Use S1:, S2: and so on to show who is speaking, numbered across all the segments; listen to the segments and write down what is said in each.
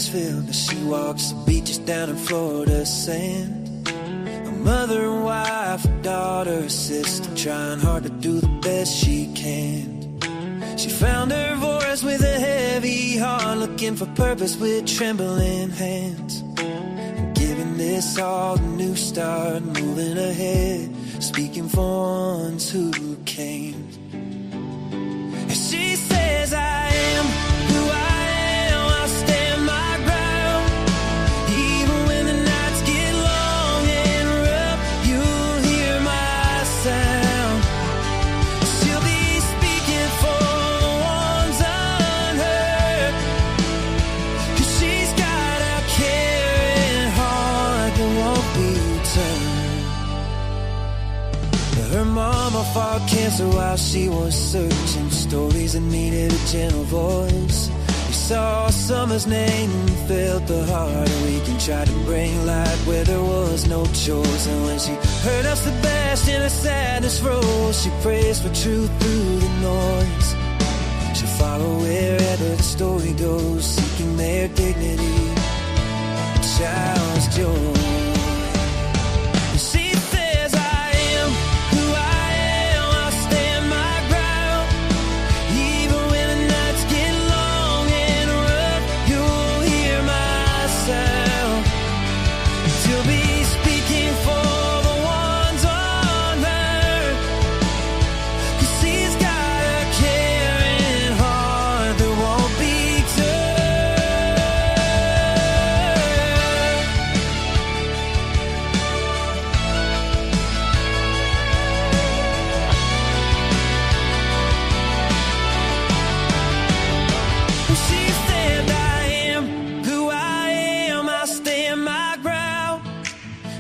S1: Nashville as she walks the beaches down in Florida sand. A mother and wife, a daughter, a sister, trying hard to do the best she can. She found her voice with a heavy heart, looking for purpose with trembling hands. And giving this all a new start, moving ahead, speaking for ones who came. And she says, I am who I am, I'll stand my ground. Even when the nights get long and rough, you'll hear my sound. She'll be speaking for the ones unheard, 'cause she's got a caring heart that won't be turned. Her mama fought cancer while she was searching, stories that needed a gentle voice. We saw summer's name and felt the heart ache and tried to bring light where there was no choice. And when she heard of Sebastian, her sadness rose. She prays for truth through the noise. She'll follow wherever the story goes, seeking their dignity, a child's joy. She says, I am who I am, I'll stand my ground. Even when the nights get long and rough, you'll hear my sound. She'll be speaking for the ones unheard, 'cause she's got a caring heart that won't be She said, I am who I am, I'll stand my ground.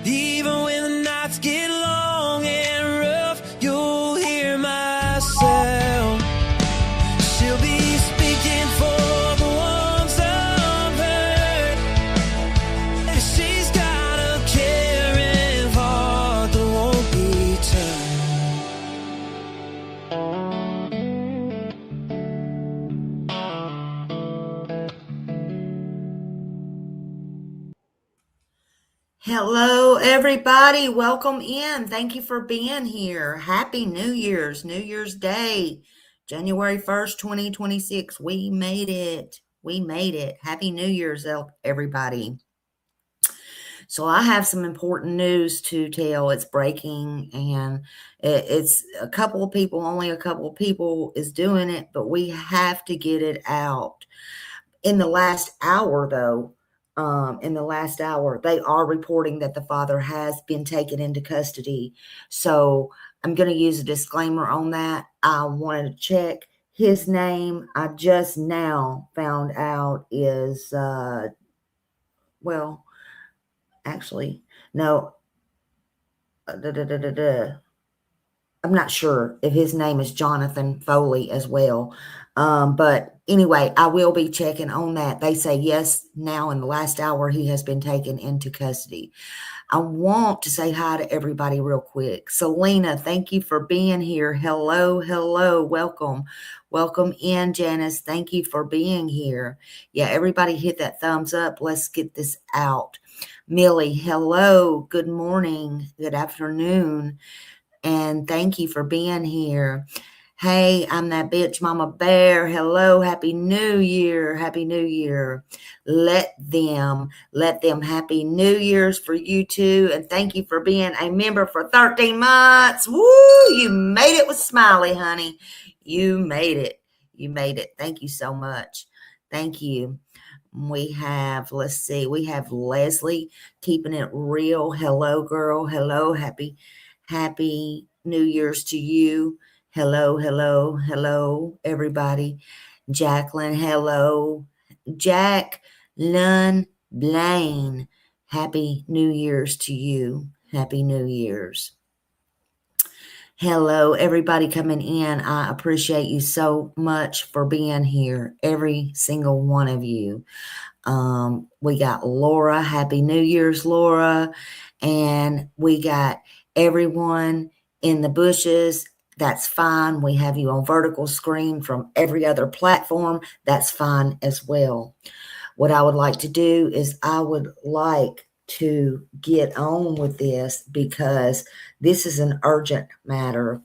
S1: Even when the nights get long and rough, you'll hear my sound. She'll be speaking for the ones unheard. She's got a caring heart that won't be turned.
S2: Hello, everybody. Welcome in. Thank you for being here. Happy New Year's Day, January 1st, 2026. We made it. Happy New Year's, everybody. So I have some important news to tell. It's breaking, and it's only a couple of people is doing it, but we have to get it out. In the last hour, though, they are reporting that the father has been taken into custody. So I'm going to use a disclaimer on that. I wanted to check his name. I just now found out is, actually, no. I'm not sure if his name is Jonathan Foley as well. But anyway, I will be checking on that. They say yes, now in the last hour, he has been taken into custody. I want to say hi to everybody real quick. Selena, thank you for being here. Hello. Welcome in, Janice. Thank you for being here. Yeah, everybody hit that thumbs up. Let's get this out. Millie, hello. Good morning. Good afternoon. And thank you for being here. Hey, I'm that bitch Mama Bear. Hello. Happy New Year. Let them happy New Year's for you too. And thank you for being a member for 13 months. Woo! You made it with Smiley, honey. You made it. Thank you so much. Thank you. We have Leslie keeping it real. Hello, girl. Hello. Happy New Year's to you. Hello, everybody. Jacqueline, hello. Jack Lynn Blaine, Happy New Year's to you. Happy New Year's. Hello, everybody coming in. I appreciate you so much for being here, every single one of you. We got Laura. Happy New Year's, Laura. And we got everyone in the bushes. That's fine. We have you on vertical screen from every other platform. That's fine as well. what I would like to do is I would like to get on with this because this is an urgent matter.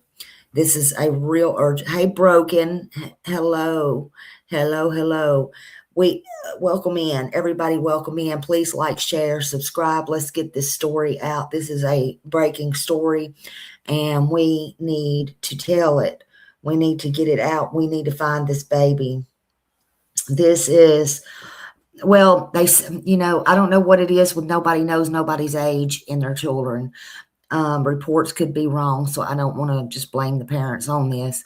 S2: This is a real urgent. Hey, Broken. Hello. Hello. Hello. We welcome in. Everybody welcome in. Please like, share, subscribe. Let's get this story out. This is a breaking story and we need to tell it. We need to get it out. We need to find this baby. This is, well, they, I don't know what it is with nobody knows nobody's age in their children. Reports could be wrong, so I don't want to just blame the parents on this.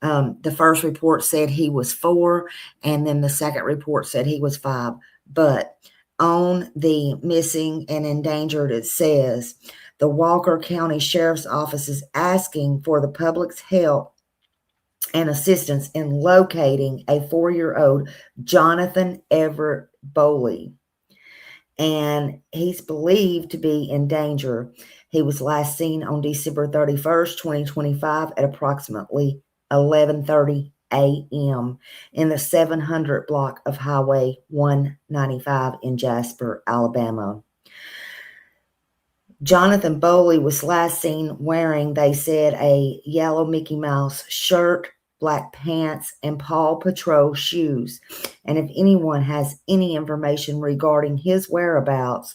S2: The first report said he was 4, and then the second report said he was 5. But on the missing and endangered, it says the Walker County Sheriff's Office is asking for the public's help and assistance in locating a 4-year-old Jonathan Everett Bowley. And he's believed to be in danger. He was last seen on December 31st, 2025 at approximately 11:30 a.m. in the 700 block of Highway 195 in Jasper, Alabama. Jonathan Bowley was last seen wearing, they said, a yellow Mickey Mouse shirt, black pants, and Paw Patrol shoes. And if anyone has any information regarding his whereabouts,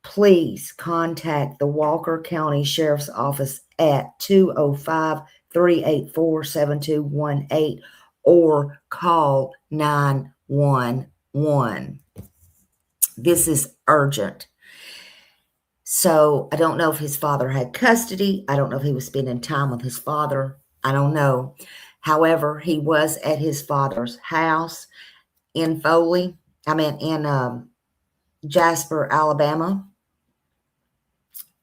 S2: please contact the Walker County Sheriff's Office at 205-384-7218 or call 911. This is urgent. So I don't know if his father had custody. I don't know if he was spending time with his father. I don't know. However, he was at his father's house in Jasper, Alabama.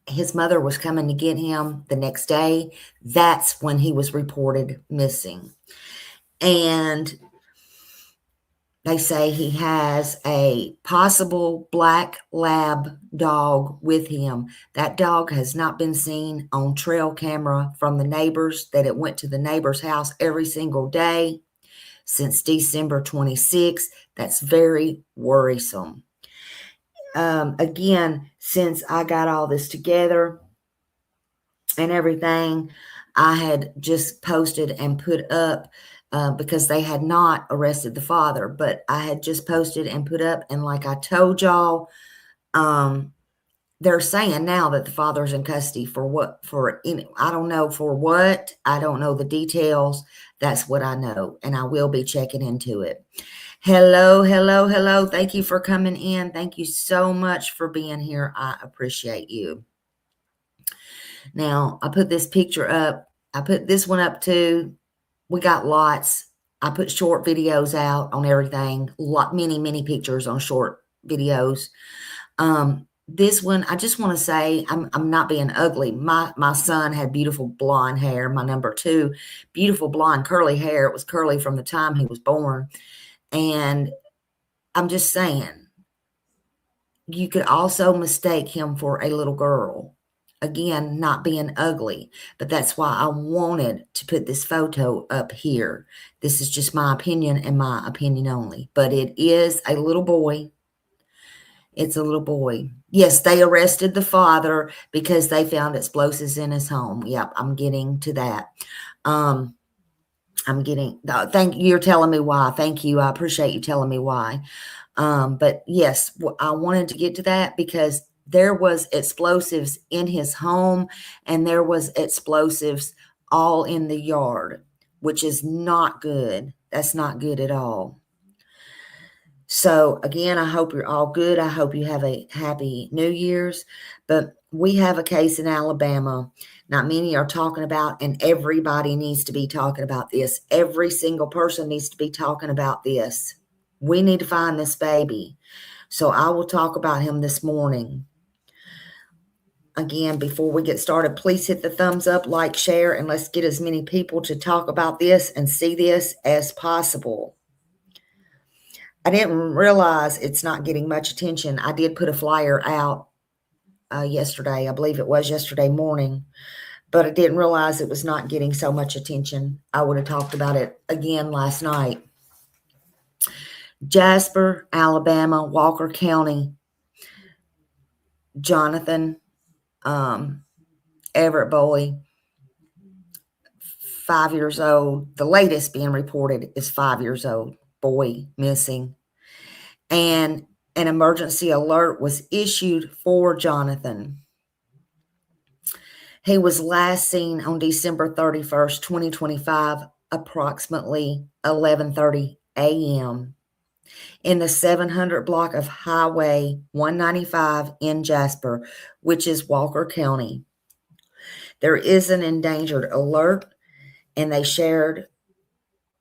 S2: His mother was coming to get him the next day. That's when he was reported missing. And they say he has a possible black lab dog with him. That dog has not been seen on trail camera from the neighbors, that it went to the neighbor's house every single day since December 26th. That's very worrisome. Again, since I got all this together and everything, I had just posted and put up because they had not arrested the father, but I had just posted and put up, and like I told y'all, they're saying now that the father's in custody I don't know for what. I don't know the details. That's what I know, and I will be checking into it. Hello, hello, hello. Thank you for coming in. Thank you so much for being here. I appreciate you. Now, I put this picture up. I put this one up too. We got lots. I put short videos out on everything. Many pictures on short videos. This one, I just want to say, I'm not being ugly. My son had beautiful blonde hair. My number 2, beautiful blonde curly hair. It was curly from the time he was born. And I'm just saying, you could also mistake him for a little girl. Again, not being ugly, but that's why I wanted to put this photo up here. This is just my opinion and my opinion only, but it is a little boy. It's a little boy. Yes, they arrested the father because they found explosives in his home. Yep, I'm getting to that. You're telling me why. Thank you. I appreciate you telling me why. But yes, I wanted to get to that because there was explosives in his home and there was explosives all in the yard, which is not good. That's not good at all. So again, I hope you're all good. I hope you have a happy New Year's. But we have a case in Alabama. Not many are talking about, and everybody needs to be talking about this. Every single person needs to be talking about this. We need to find this baby. So I will talk about him this morning. Again, before we get started, please hit the thumbs up, like, share, and let's get as many people to talk about this and see this as possible. I didn't realize it's not getting much attention. I did put a flyer out yesterday. I believe it was yesterday morning, but I didn't realize it was not getting so much attention. I would have talked about it again last night. Jasper, Alabama, Walker County, Jonathan Everett Boley, 5 years old. The latest being reported is 5 years old, boy missing. And an emergency alert was issued for Jonathan. He was last seen on December 31st, 2025, approximately 11:30 a.m. in the 700 block of Highway 195 in Jasper, which is Walker County. There is an endangered alert, and they shared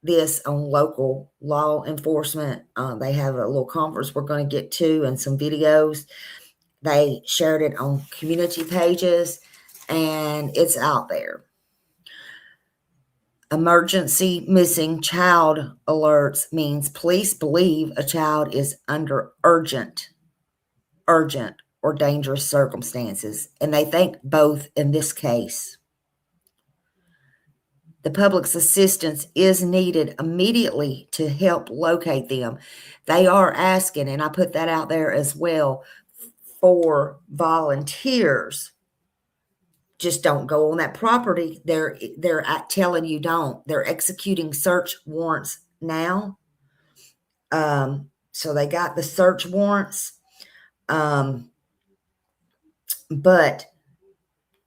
S2: this on local law enforcement. They have a little conference we're going to get to and some videos. They shared it on community pages, and it's out there. Emergency missing child alerts means police believe a child is under urgent or dangerous circumstances, and they think both in this case. The public's assistance is needed immediately to help locate them. They are asking, and I put that out there as well, for volunteers. Just don't go on that property. They're telling you don't. They're executing search warrants now. So they got the search warrants, but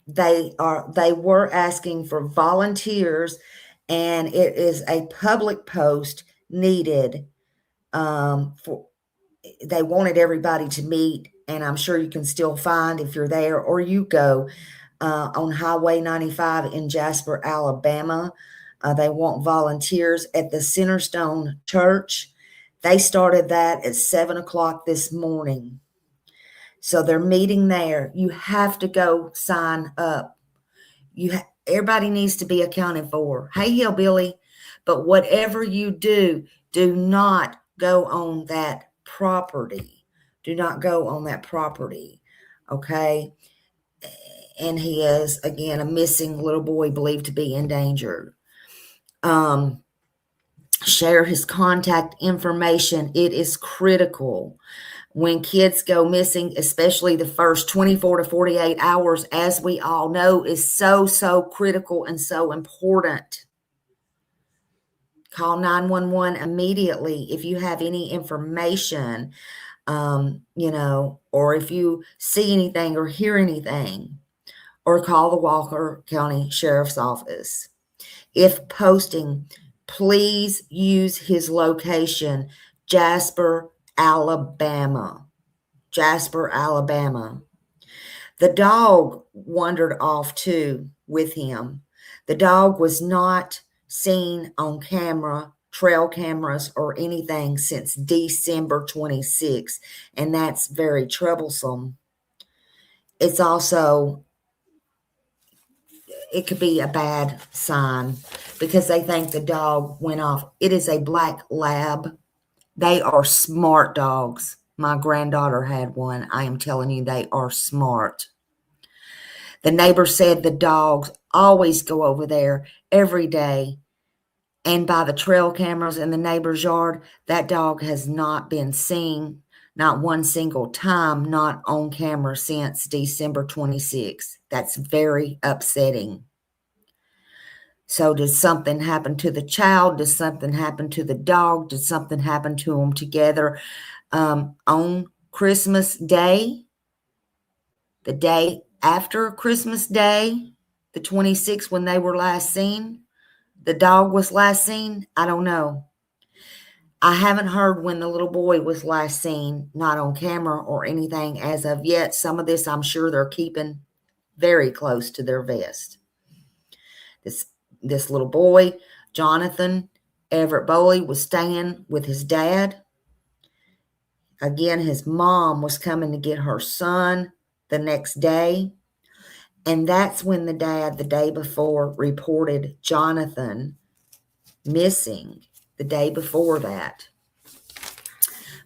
S2: they were asking for volunteers, and it is a public post needed. They wanted everybody to meet, and I'm sure you can still find if you're there or you go on Highway 95 in Jasper, Alabama. They want volunteers at the Centerstone Church. They started that at 7 o'clock this morning. So they're meeting there. You have to go sign up. Everybody needs to be accounted for. Hey, Hillbilly, but whatever you do, do not go on that property. Do not go on that property, okay? And he is, again, a missing little boy believed to be endangered. Share his contact information. It is critical. When kids go missing, especially the first 24 to 48 hours, as we all know, is so critical and so important. Call 911 immediately if you have any information, or if you see anything or hear anything, or call the Walker County Sheriff's Office. If posting, please use his location, Jasper, Alabama. Jasper, Alabama. The dog wandered off too with him. The dog was not seen on camera, trail cameras, or anything since December 26th, and that's very troublesome. It's also, it could be a bad sign because they think the dog went off. It is a black lab. They are smart dogs. My granddaughter had one. I am telling you, they are smart. The neighbor said the dogs always go over there every day. And by the trail cameras in the neighbor's yard, that dog has not been seen, not one single time, not on camera since December 26th. That's very upsetting. So did something happen to the child? Did something happen to the dog? Did something happen to them together? On Christmas Day, the day after Christmas Day, the 26th, when they were last seen, the dog was last seen. I don't know. I haven't heard when the little boy was last seen, not on camera or anything as of yet. Some of this I'm sure they're keeping very close to their vest. This little boy, Jonathan Everett Boley, was staying with his dad. Again, his mom was coming to get her son the next day. And that's when the dad, the day before, reported Jonathan missing the day before that.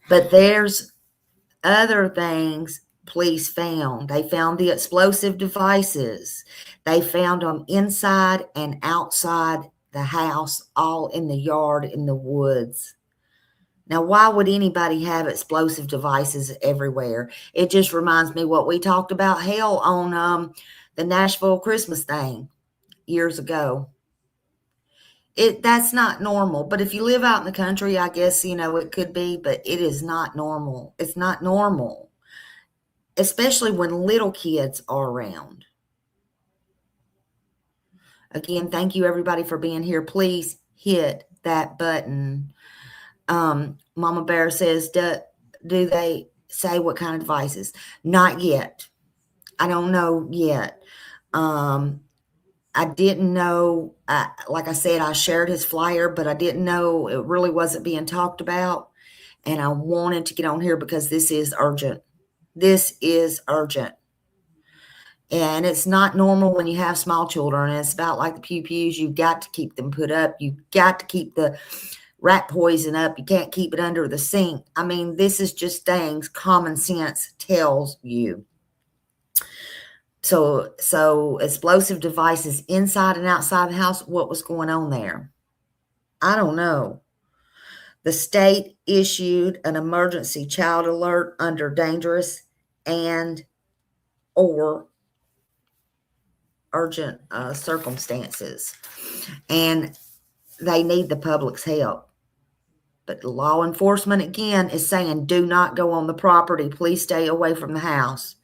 S2: But there's other things police found. They found the explosive devices. They found them inside and outside the house, all in the yard, in the woods. Now, why would anybody have explosive devices everywhere? It just reminds me what we talked about, hell, on the Nashville Christmas thing years ago. That's not normal. But if you live out in the country, I guess, it could be, but it is not normal. It's not normal, especially when little kids are around. Again, thank you everybody for being here. Please hit that button. Mama Bear says, do they say what kind of devices? Not yet. I don't know yet. I didn't know, like I said, I shared his flyer, but I didn't know it really wasn't being talked about. And I wanted to get on here because this is urgent. This is urgent. And it's not normal when you have small children. It's about like the pew-pews. You've got to keep them put up. You've got to keep the rat poison up. You can't keep it under the sink. I mean, this is just things common sense tells you. So explosive devices inside and outside the house, what was going on there? I don't know. The state issued an emergency child alert under dangerous and or urgent circumstances, and they need the public's help. But law enforcement, again, is saying do not go on the property. Please stay away from the house.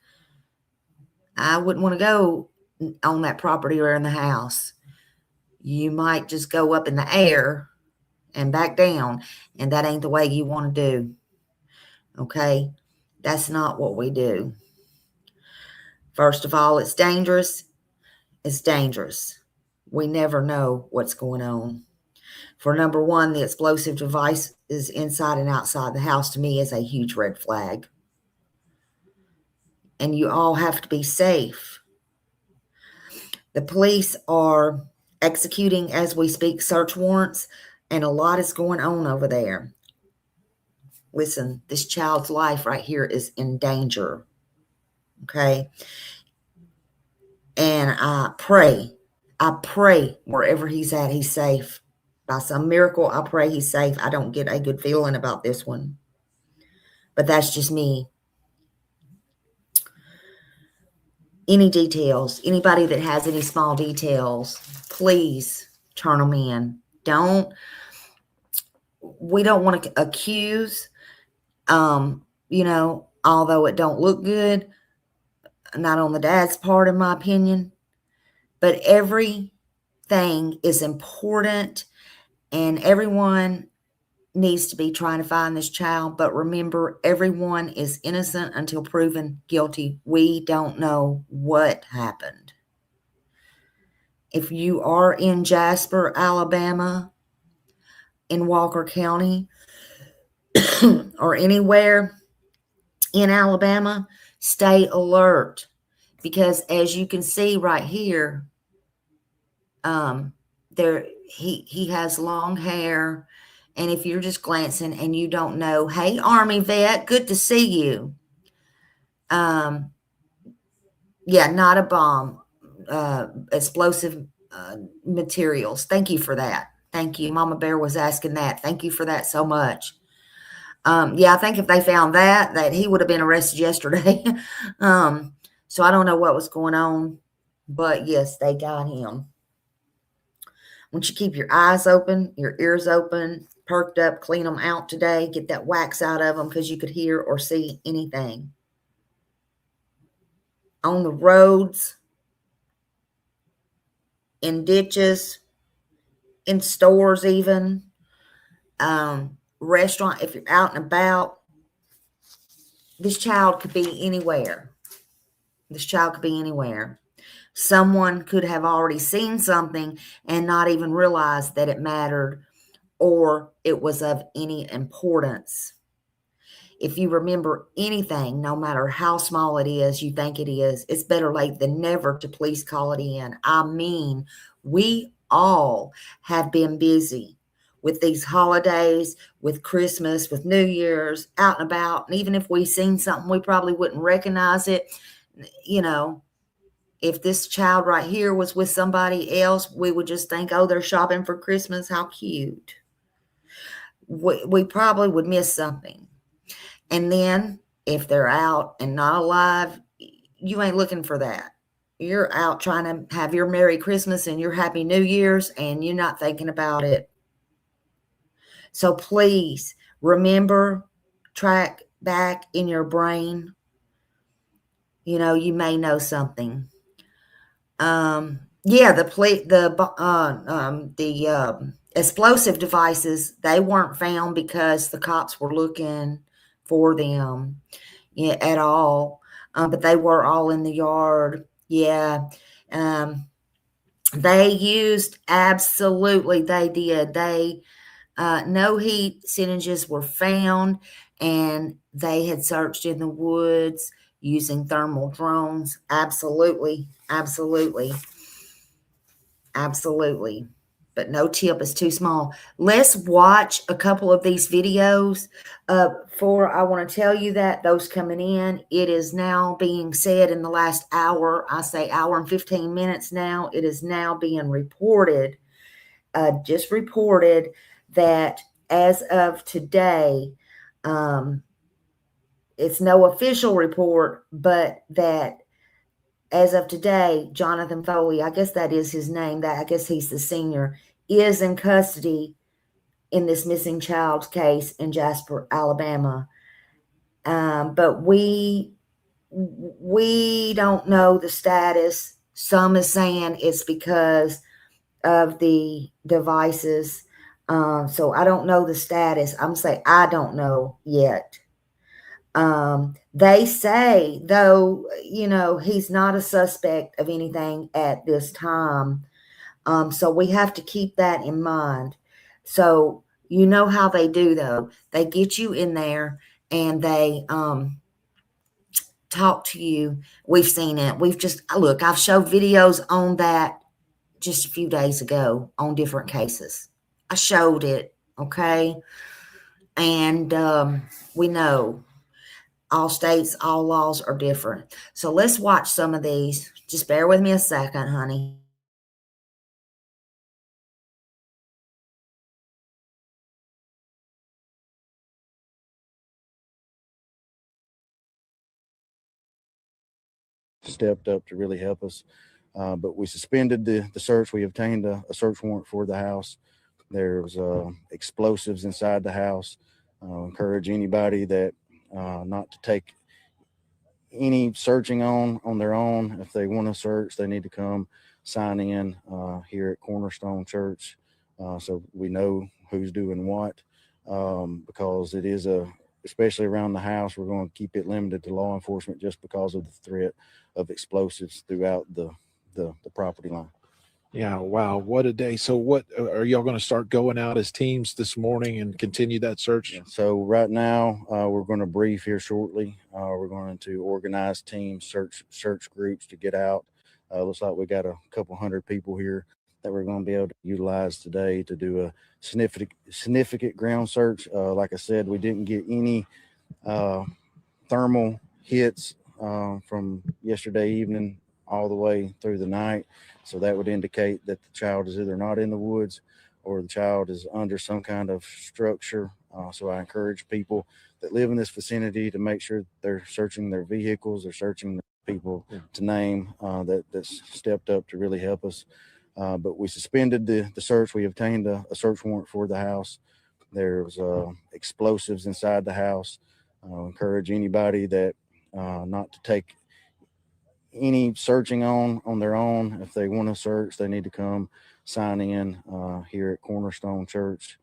S2: I wouldn't want to go on that property or in the house. You might just go up in the air and back down, and that ain't the way you want to do. Okay? That's not what we do. First of all, it's dangerous. It's dangerous. We never know what's going on. For number one, the explosive device is inside and outside the house, to me, is a huge red flag. And you all have to be safe. The police are executing, as we speak, search warrants, and a lot is going on over there. Listen, this child's life right here is in danger. Okay? And I pray wherever he's at, he's safe. By some miracle, I pray he's safe. I don't get a good feeling about this one. But that's just me. Any details, anybody that has any small details, please turn them in. We don't want to accuse, although it don't look good, not on the dad's part, in my opinion, but everything is important, and everyone needs to be trying to find this child. But remember, everyone is innocent until proven guilty. We don't know what happened. If you are in Jasper, Alabama, in Walker County, or anywhere in Alabama, stay alert, because as you can see right here, he has long hair. And if you're just glancing and you don't know, hey, Army vet, good to see you. Yeah, not a bomb. Explosive materials. Thank you for that. Thank you. Mama Bear was asking that. Thank you for that so much. Yeah, I think if they found that he would have been arrested yesterday. So I don't know what was going on, but yes, they got him. I want you to keep your eyes open, your ears open, perked up, clean them out today. Get that wax out of them, because you could hear or see anything. On the roads, in ditches, in stores even, restaurant, if you're out and about, this child could be anywhere. This child could be anywhere. Someone could have already seen something and not even realize that it mattered or it was of any importance. If you remember anything, no matter how small it is, you think it is, it's better late than never to please call it in. I mean, we all have been busy with these holidays, with Christmas, with New Year's, out and about. And even if we seen something, we probably wouldn't recognize it. If this child right here was with somebody else, we would just think, oh, they're shopping for Christmas. How cute. we probably would miss something. And then if they're out and not alive, you ain't looking for that. You're out trying to have your Merry Christmas and your Happy New Year's, and you're not thinking about it. So please remember, track back in your brain. You may know something. Yeah, the explosive devices, they weren't found because the cops were looking for them at all. But they were all in the yard. Yeah. They used, absolutely, they did. No heat syringes were found, and they had searched in the woods using thermal drones. Absolutely, absolutely, absolutely. But no tip is too small. Let's watch a couple of these videos. For I want to tell you that those coming in, it is now being said in the last hour. I say hour and 15 minutes now. It is now being reported, just reported that as of today, it's no official report, but that as of today, Jonathan Foley, I guess that is his name, that I guess he's the senior, is in custody in this missing child case in Jasper, Alabama. But we don't know the status. Some is saying it's because of the devices. So I don't know the status. I'm saying I don't know yet. They say, though, he's not a suspect of anything at this time. So we have to keep that in mind. So you know how they do, though. They get you in there and they talk to you. We've seen it. I've showed videos on that just a few days ago on different cases. I showed it, okay? And we know all states, all laws are different. So let's watch some of these. Just bear with me a second, honey.
S3: Stepped up to really help us. But we suspended the search. We obtained a search warrant for the house. There was explosives inside the house. Encourage anybody that not to take any searching on their own. If they want to search, they need to come sign in here at Cornerstone Church, so we know who's doing what, because it is especially around the house, we're going to keep it limited to law enforcement just because of the threat of explosives throughout the property line.
S4: Yeah, wow, what a day. So what are y'all going to start going out as teams this morning and continue that search?
S3: Yeah, so right now we're going to brief here shortly. We're going to organize teams, search groups to get out. Looks like we got a couple hundred people here that we're going to be able to utilize today to do a significant ground search. Like I said, we didn't get any thermal hits from yesterday evening all the way through the night. So that would indicate that the child is either not in the woods or the child is under some kind of structure. So I encourage people that live in this vicinity to make sure they're searching their vehicles, they're searching the people to name that's stepped up to really help us. But we suspended the search. We obtained a search warrant for the house. There was explosives inside the house. Encourage anybody that not to take any searching on their own. If they want to search, they need to come sign in here at Cornerstone Church,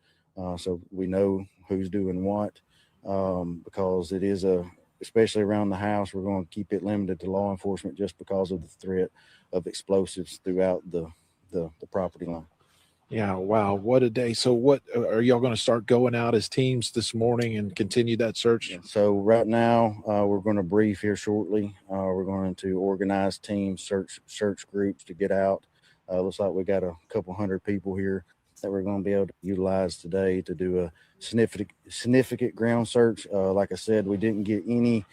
S3: so we know who's doing what, because it is especially around the house, we're going to keep it limited to law enforcement just because of the threat of explosives throughout the property line.
S4: Yeah, wow, what a day. So what are y'all going to start going out as teams this morning and continue that search?
S3: Yeah, so right now we're going to brief here shortly. We're going to organize teams, search groups to get out. Looks like we got a couple hundred people here that we're going to be able to utilize today to do a significant ground search. Like I said, we didn't get any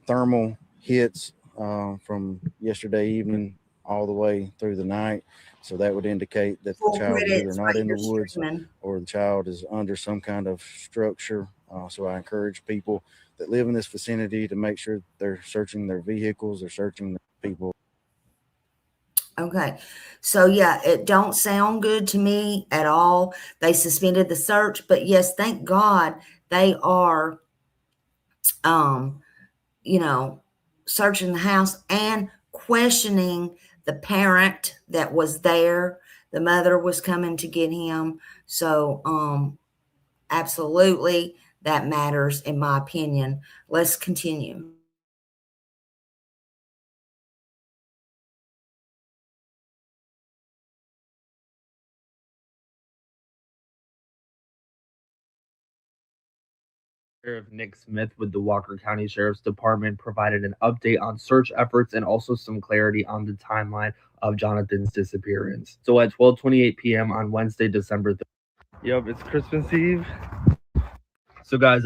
S3: thermal hits from yesterday evening all the way through the night. So that would indicate that the
S2: Full
S3: child is
S2: credit
S3: either
S2: is
S3: not
S2: what
S3: in the
S2: you're
S3: woods
S2: streaming.
S3: or the child is under some kind of structure. So I encourage people that live in this vicinity to make sure they're searching their vehicles, they're searching the people.
S2: Okay. So yeah, it don't sound good to me at all. They suspended the search, but yes, thank God they are, you know, searching the house and questioning the parent that was there. The mother was coming to get him. So, absolutely that matters in my opinion. Let's continue.
S5: Sheriff Nick Smith with the Walker County Sheriff's Department provided an update on search efforts and also some clarity on the timeline of Jonathan's disappearance. So at 12:28 p.m. on Wednesday, December 3rd. Yep, it's Christmas Eve. So guys,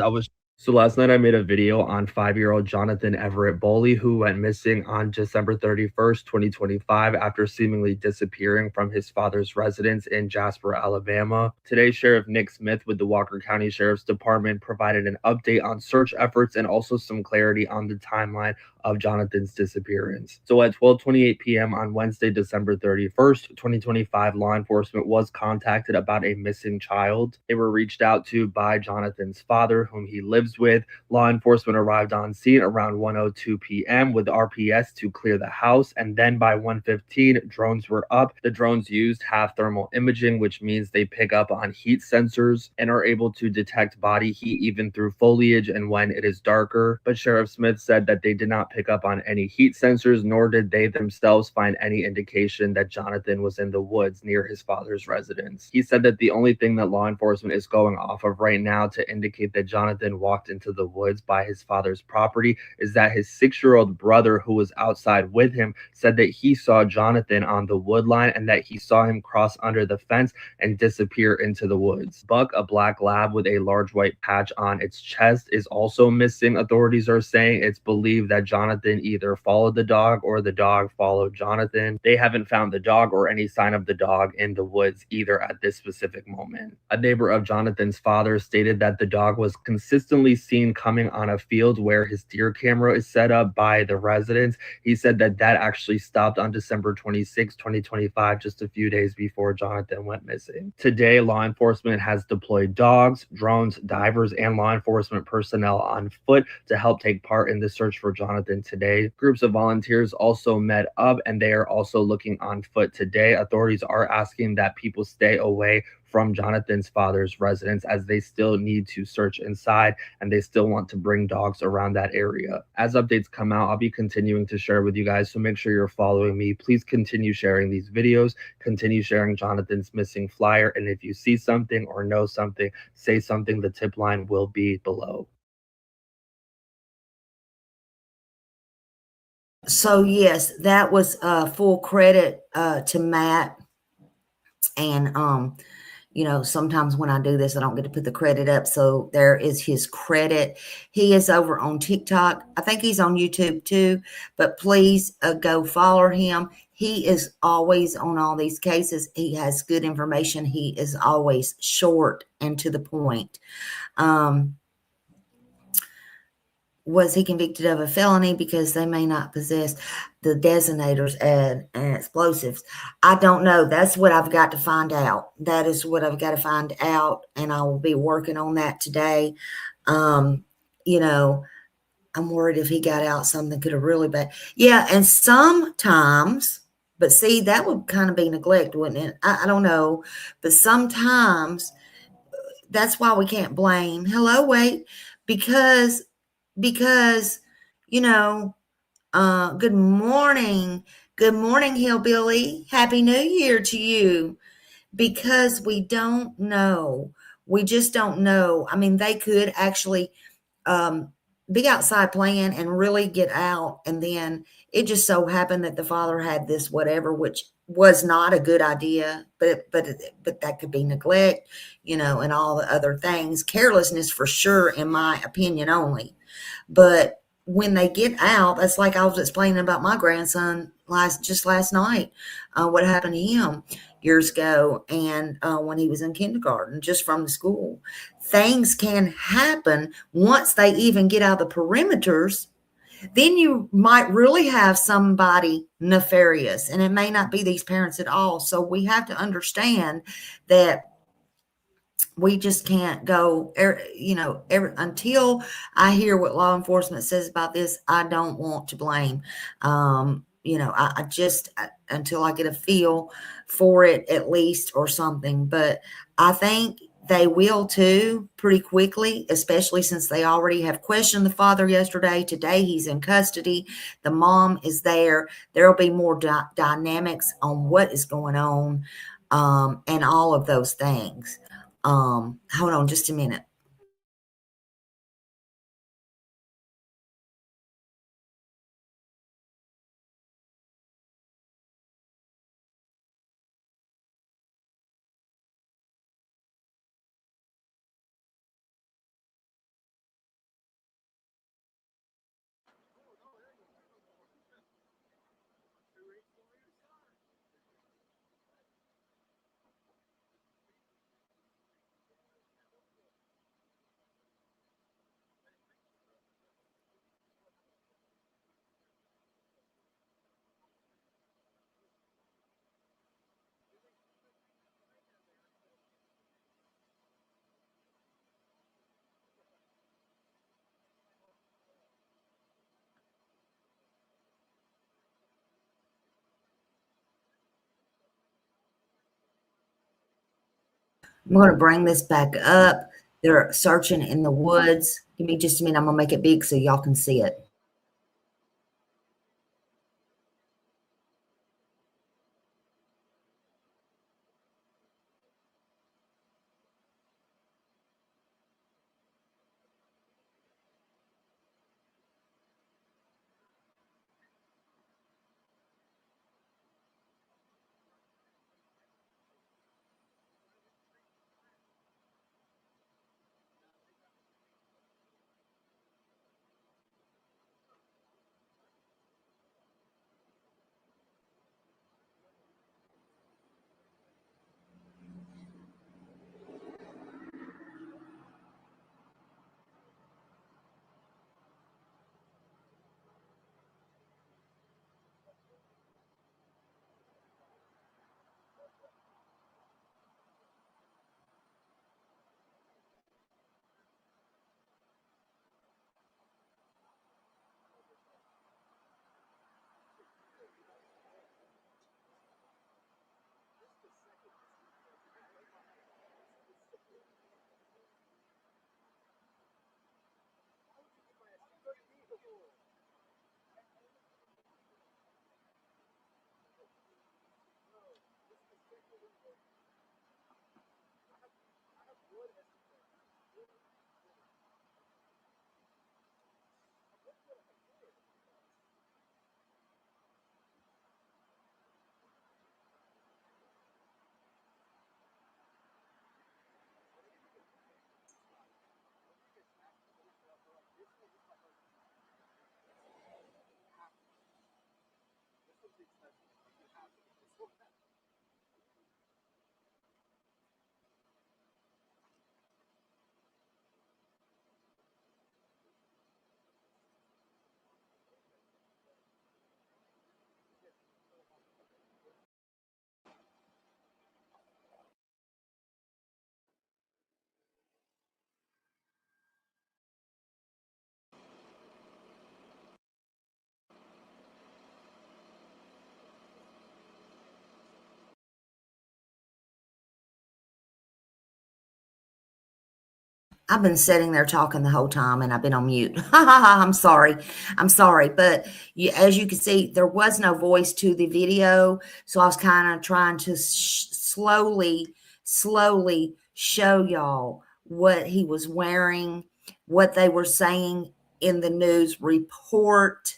S5: so last night I made a video on 5-year-old Jonathan Everett Boley, who went missing on December 31st, 2025, after seemingly disappearing from his father's residence in Jasper, Alabama. Today, Sheriff Nick Smith with the Walker County Sheriff's Department provided an update on search efforts and also some clarity on the timeline of Jonathan's disappearance. So at 12:28 p.m. on Wednesday, December 31st, 2025, law enforcement was contacted about a missing child. They were reached out to by Jonathan's father, whom he lives with. Law enforcement arrived on scene around 1:02 p.m. with RPS to clear the house, and then by 1:15, drones were up. The drones used have thermal imaging, which means they pick up on heat sensors and are able to detect body heat even through foliage and when it is darker. But Sheriff Smith said that they did not pick up on any heat sensors, nor did they themselves find any indication that Jonathan was in the woods near his father's residence. He said that the only thing that law enforcement is going off of right now to indicate that Jonathan walked into the woods by his father's property is that his 6-year-old brother, who was outside with him, said that he saw Jonathan on the wood line and that he saw him cross under the fence and disappear into the woods. Buck, a black lab with a large white patch on its chest, is also missing. Authorities are saying it's believed that Jonathan either followed the dog or the dog followed Jonathan. They haven't found the dog or any sign of the dog in the woods either at this specific moment. A neighbor of Jonathan's father stated that the dog was consistently seen coming on a field where his deer camera is set up by the residents. He said that that actually stopped on December 26, 2025, just a few days before Jonathan went missing. Today, law enforcement has deployed dogs, drones, divers, and law enforcement personnel on foot to help take part in the search for Jonathan today. Groups of volunteers also met up and they are also looking on foot today. Authorities are asking that people stay away from Jonathan's father's residence as they still need to search inside and they still want to bring dogs around that area. As updates come out, I'll be continuing to share with you guys, so make sure you're following me. Please continue sharing these videos, continue sharing Jonathan's missing flyer, and if you see something or know something, say something. The tip line will be below.
S2: So yes, that was full credit to Matt. And you know, sometimes when I do this, I don't get to put the credit up. So there is his credit. He is over on TikTok. I think he's on YouTube too, but please go follow him. He is always on all these cases. He has good information. He is always short and to the point. Was he convicted of a felony because they may not possess the detonators and explosives? I don't know. That's what I've got to find out. That is what I've got to find out, and I will be working on that today. You know, I'm worried if he got out, something could have really bad. Yeah, and sometimes, but see, that would kind of be neglect, wouldn't it? I don't know, but sometimes that's why we can't blame. Hello, wait, because you know, good morning, hillbilly, happy new year to you. Because we don't know, we just don't know. I mean, they could actually be outside playing and really get out, and then it just so happened that the father had this whatever, which was not a good idea, but that could be neglect, you know, and all the other things, carelessness for sure, in my opinion only. But when they get out, that's like I was explaining about my grandson last night, what happened to him years ago, and when he was in kindergarten, just from the school. Things can happen once they even get out of the perimeters. Then you might really have somebody nefarious, and it may not be these parents at all. So we have to understand that we just can't go, until I hear what law enforcement says about this. I don't want to blame. I just, until I get a feel for it at least or something. But I think they will too pretty quickly, especially since they already have questioned the father yesterday. Today he's in custody. The mom is there. There'll be more dynamics on what is going on, and all of those things. Hold on just a minute. I'm going to bring this back up. They're searching in the woods. Give me just a minute. I'm going to make it big so y'all can see it. I've been sitting there talking the whole time and I've been on mute. I'm sorry. I'm sorry. But as you can see, there was no voice to the video. So I was kind of trying to slowly show y'all what he was wearing, what they were saying in the news report.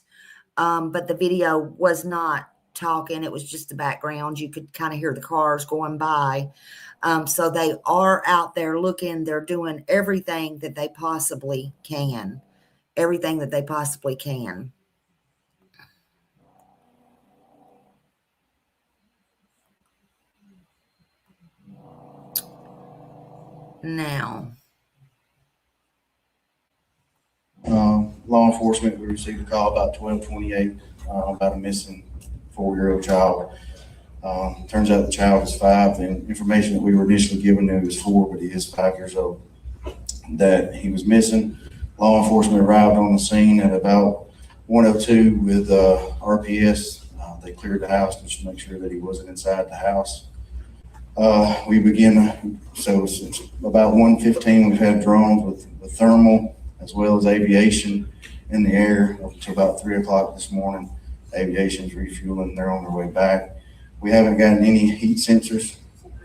S2: But the video was not talking. It was just the background. You could kind of hear the cars going by. So they are out there looking. They're doing everything that they possibly can everything that they possibly can. Now,
S3: law enforcement, we received a call about 12:28 about a missing 4-year-old child. Turns out the child is 5. The information that we were initially given knew he was 4, but he is 5 years old. That he was missing. Law enforcement arrived on the scene at about 1:02 with RPS. They cleared the house just to make sure that he wasn't inside the house. We begin, so since about 1:15, we've had drones with thermal as well as aviation in the air up until about 3 o'clock this morning. Aviation's refueling, they're on their way back. We haven't gotten any heat sensors.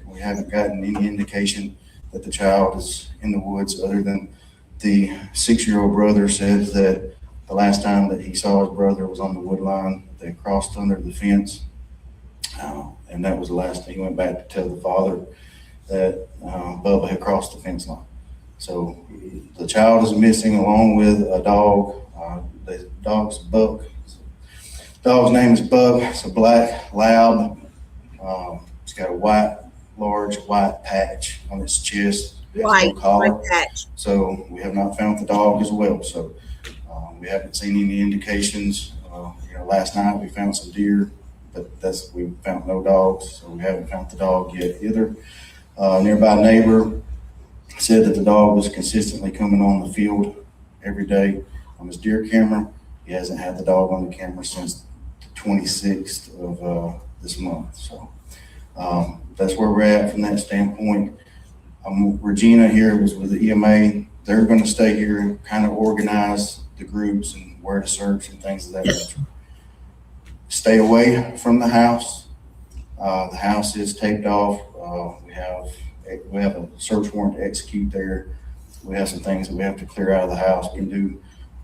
S3: We haven't gotten any indication that the child is in the woods, other than the 6-year-old brother says that the last time that he saw his brother was on the wood line. They crossed under the fence, and that was the last thing. He went back to tell the father that Bubba had crossed the fence line. So the child is missing, along with a dog. The dog's Buck. Dog's name is Buck. It's a black lab. It's got a large white patch on its chest.
S2: white
S3: collar.
S2: patch.
S3: So we have not found the dog as well. So we haven't seen any indications. Last night we found some deer, but we found no dogs. So we haven't found the dog yet either. Nearby neighbor said that the dog was consistently coming on the field every day on his deer camera. He hasn't had the dog on the camera since the 26th of this month. So that's where we're at from that standpoint. Regina here was with the EMA. They're going to stay here and kind of organize the groups and where to search and things of that nature. Stay away from the house. The house is taped off. We have a search warrant to execute there. We have some things that we have to clear out of the house. We can do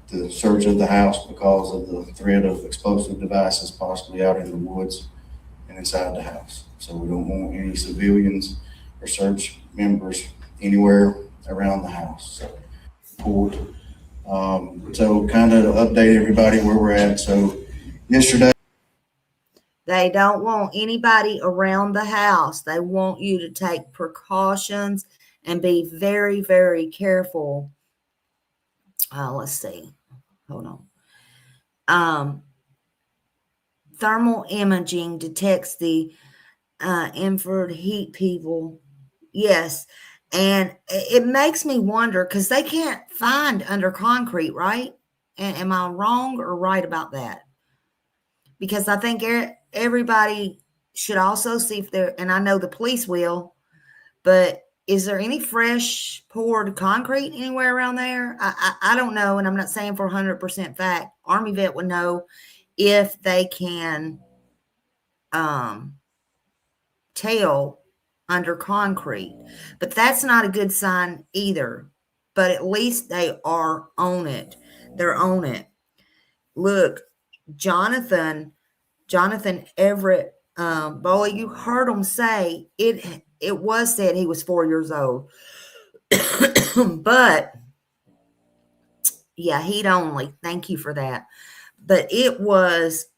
S3: the search of the house because of the threat of explosive devices possibly out in the woods and inside the house. So we don't want any civilians or search members anywhere around the house. So kind of to update everybody where we're at. So yesterday,
S2: they don't want anybody around the house. They want you to take precautions and be very, very careful. Let's see. Hold on. Thermal imaging detects the infrared heat people. Yes. And it makes me wonder, because they can't find under concrete, right? And am I wrong or right about that? Because I think everybody should also see if there, and I know the police will, but is there any fresh poured concrete anywhere around there? I don't know, and I'm not saying for 100% fact. Army vet would know if they can tell under concrete, but that's not a good sign either. But at least they are on it. They're on it. Look, Jonathan Everett, Bowley, you heard him say it was said he was 4 years old. But yeah, he'd only, thank you for that. But it was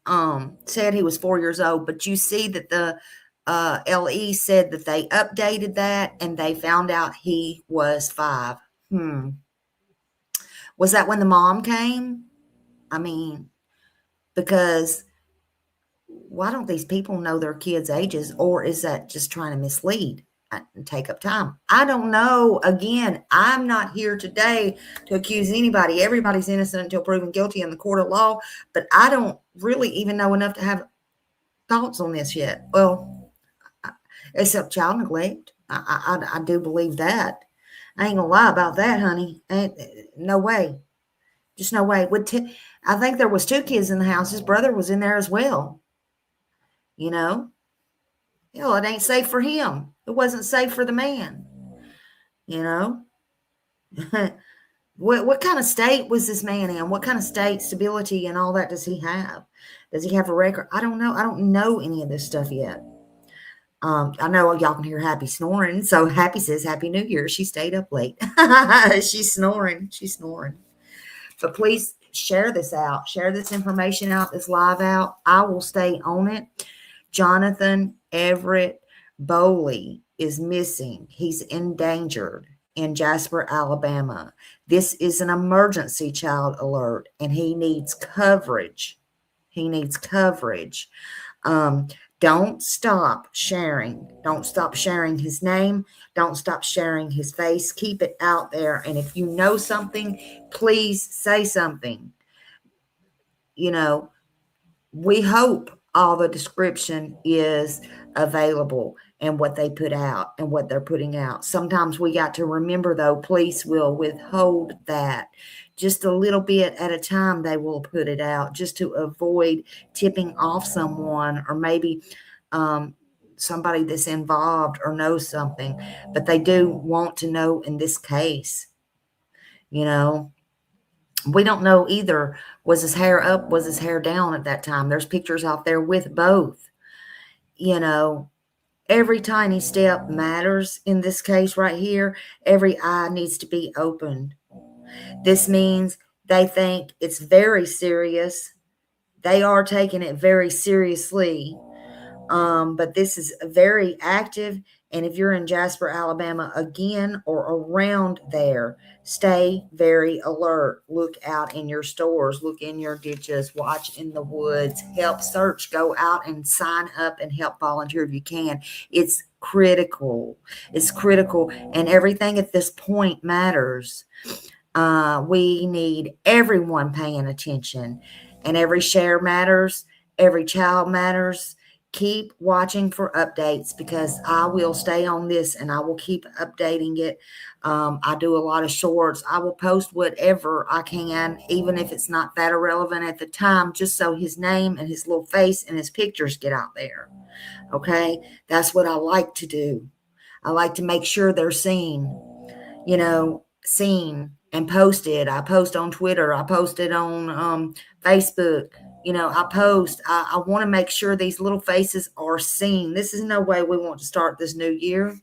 S2: said he was 4 years old. But you see that the LE said that they updated that and they found out he was 5. Was that when the mom came? I mean, because why don't these people know their kids' ages, or is that just trying to mislead and take up time? I don't know. Again, I'm not here today to accuse anybody. Everybody's innocent until proven guilty in the court of law, but I don't really even know enough to have thoughts on this yet. Well, except child neglect. I do believe that. I ain't gonna lie about that, honey. No way. Just no way. I think there was 2 kids in the house. His brother was in there as well. You know, it ain't safe for him. It wasn't safe for the man. You know, what kind of state was this man in? What kind of state stability and all that does he have? Does he have a record? I don't know. I don't know any of this stuff yet. I know y'all can hear Happy snoring. So Happy says, Happy New Year. She stayed up late. She's snoring. But please share this out. Share this information out, this live out. I will stay on it. Jonathan Everett Bowley is missing. He's endangered in Jasper, Alabama. This is an emergency child alert, and he needs coverage. He needs coverage. Don't stop sharing. Don't stop sharing his name. Don't stop sharing his face. Keep it out there. And if you know something, please say something. You know, we hope all the description is available and what they put out and what they're putting out. Sometimes we got to remember, though, police will withhold that just a little bit at a time. They will put it out just to avoid tipping off someone, or maybe somebody that's involved or knows something. But they do want to know in this case. You know, we don't know either. Was his hair up? Was his hair down at that time? There's pictures out there with both. You know, every tiny step matters in this case right here. Every eye needs to be opened. This means they think it's very serious. They are taking it very seriously. But this is very active. And if you're in Jasper, Alabama again or around there, stay very alert. Look out in your stores, look in your ditches, watch in the woods, help search, go out and sign up and help volunteer if you can. It's critical. It's critical. And everything at this point matters. We need everyone paying attention, and every share matters. Every child matters. Keep watching for updates, because I will stay on this and I will keep updating it. I do a lot of shorts. I will post whatever I can, even if it's not that irrelevant at the time, just so his name and his little face and his pictures get out there. Okay. That's what I like to do. I like to make sure they're seen, seen and posted. I post on Twitter. I posted on Facebook. I want to make sure these little faces are seen. This is no way we want to start this new year.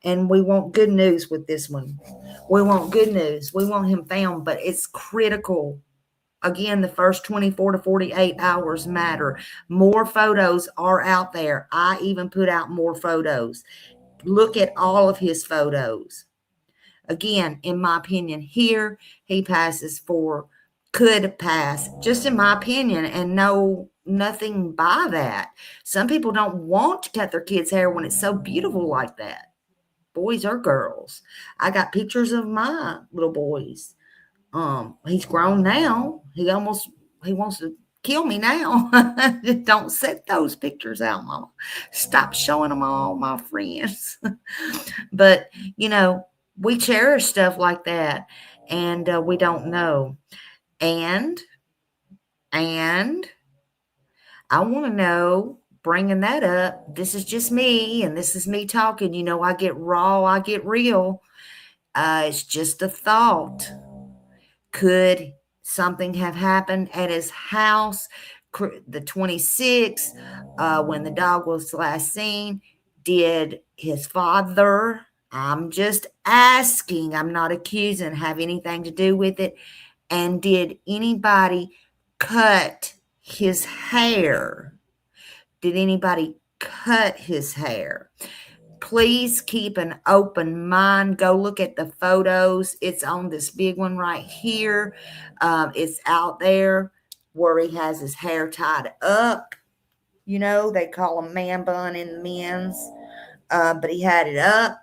S2: And we want good news with this one. We want good news. We want him found, but it's critical. Again, the first 24 to 48 hours matter. More photos are out there. I even put out more photos. Look at all of his photos. Again, in my opinion, here he passes for, could pass, just in my opinion, and nothing by that. Some people don't want to cut their kids' hair when it's so beautiful like that. Boys or girls. I got pictures of my little boys. He's grown now. He wants to kill me now. Don't set those pictures out, Mama. Stop showing them all my friends. But, we cherish stuff like that, and we don't know. And I want to know, bringing that up, this is just me, and this is me talking. I get raw, I get real. It's just a thought. Could something have happened at his house the 26th when the dog was last seen? Did his father, I'm just asking, I'm not accusing, have anything to do with it? And did anybody cut his hair? Did anybody cut his hair? Please keep an open mind. Go look at the photos. It's on this big one right here. It's out there where he has his hair tied up. They call him man bun in the men's. But he had it up.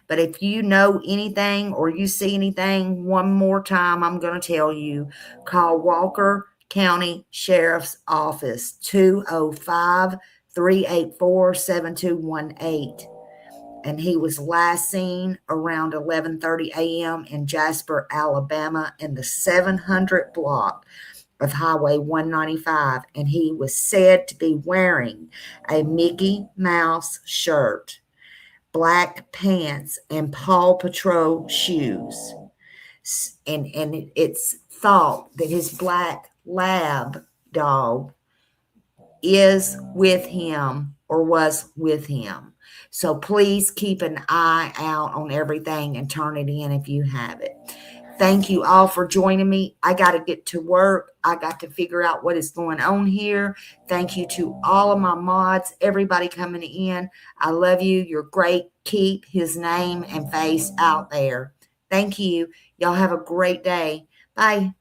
S2: But if you know anything or you see anything, one more time, I'm going to tell you, call Walker County Sheriff's Office, 205-384-7218. And he was last seen around 11:30 a.m. in Jasper, Alabama, in the 700 block of Highway 195. And he was said to be wearing a Mickey Mouse shirt, black pants, and Paw Patrol shoes. And it's thought that his black lab dog is with him or was with him. So please keep an eye out on everything and turn it in if you have it. Thank you all for joining me. I got to get to work. I got to figure out what is going on here. Thank you to all of my mods, everybody coming in. I love you. You're great. Keep his name and face out there. Thank you. Y'all have a great day. Bye.